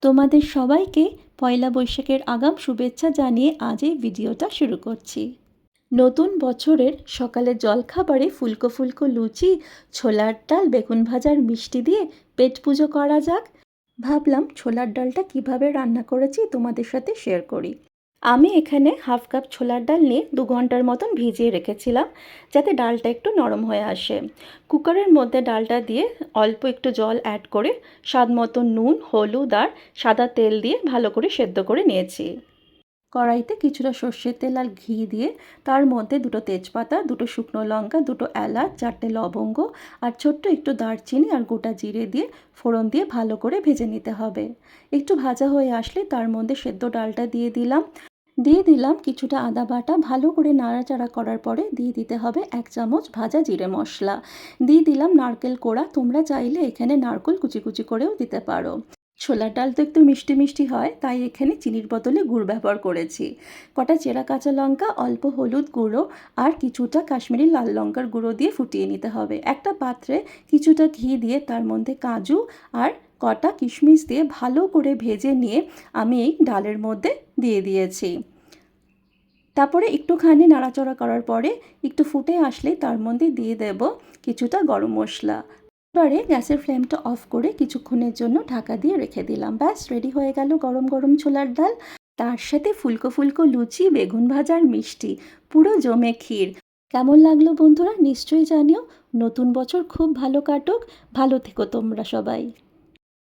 তোমাদের সবাইকে পয়লা বৈশাখের আগাম শুভেচ্ছা জানিয়ে আজ এই ভিডিওটা শুরু করছি। নতুন বছরের সকালে জলখাবারে ফুলকো ফুলকো লুচি, ছোলার ডাল, বেগুন ভাজার মিষ্টি দিয়ে পেট পুজো করা যাক। ভাবলাম ছোলার ডালটা কিভাবে রান্না করেছি তোমাদের সাথে শেয়ার করি। আমি এখানে হাফ কাপ ছোলার ডাল নিয়ে 2 ঘন্টার মতন ভিজিয়ে রেখেছিলাম, যাতে ডালটা একটু নরম হয়ে আসে। কুকারের মধ্যে ডালটা দিয়ে অল্প একটু জল অ্যাড করে স্বাদ মতো নুন, হলুদ আর সাদা তেল দিয়ে ভালো করে সেদ্ধ করে নিয়েছি। কড়াইতে কিছুটা সর্ষের তেল আর ঘি দিয়ে তার মধ্যে 2টো তেজপাতা, 2টো শুকনো লঙ্কা, 2টো এলাচ, 4টে লবঙ্গ আর ছোট্ট একটু দারচিনি আর গোটা জিরে দিয়ে ফোড়ন দিয়ে ভালো করে ভেজে নিতে হবে। একটু ভাজা হয়ে আসলে তার মধ্যে সেদ্ধ ডালটা দিয়ে দিলাম কিছুটা আদা বাটা। ভালো করে নাড়াচাড়া করার পরে দিয়ে দিতে হবে 1 চামচ ভাজা জিরে মশলা। দিয়ে দিলাম নারকেল কোড়া, তোমরা চাইলে এখানে নারকেল কুচি কুচি করেও দিতে পারো। ছোলার ডাল তো একটু মিষ্টি মিষ্টি হয়, তাই এখানে চিনির বদলে গুড় ব্যবহার করেছি। কটা চেরা কাঁচা লঙ্কা, অল্প হলুদ গুঁড়ো আর কিছুটা কাশ্মীরি লাল লঙ্কার গুঁড়ো দিয়ে ফুটিয়ে নিতে হবে। একটা পাত্রে কিছুটা ঘি দিয়ে তার মধ্যে কাজু আর কটা কিশমিশ দিয়ে ভালো করে ভেজে নিয়ে আমি এই ডালের মধ্যে দিয়ে দিয়েছি। তারপরে একটুখানি নাড়াচাড়া করার পরে একটু ফুটে আসলেই তার মধ্যে দিয়ে দেব কিছুটা গরম মশলা। এবারে গ্যাসের ফ্লেমটা অফ করে কিছুক্ষণের জন্য ঢাকা দিয়ে রেখে দিলাম। ব্যাস রেডি হয়ে গেল গরম গরম ছোলার ডাল। তার সাথে ফুলকো ফুলকো লুচি, বেগুন ভাজার মিষ্টি, পুরো জমে ক্ষীর। কেমন লাগলো বন্ধুরা নিশ্চয়ই জানিও। নতুন বছর খুব ভালো কাটুক। ভালো থেকো তোমরা সবাই।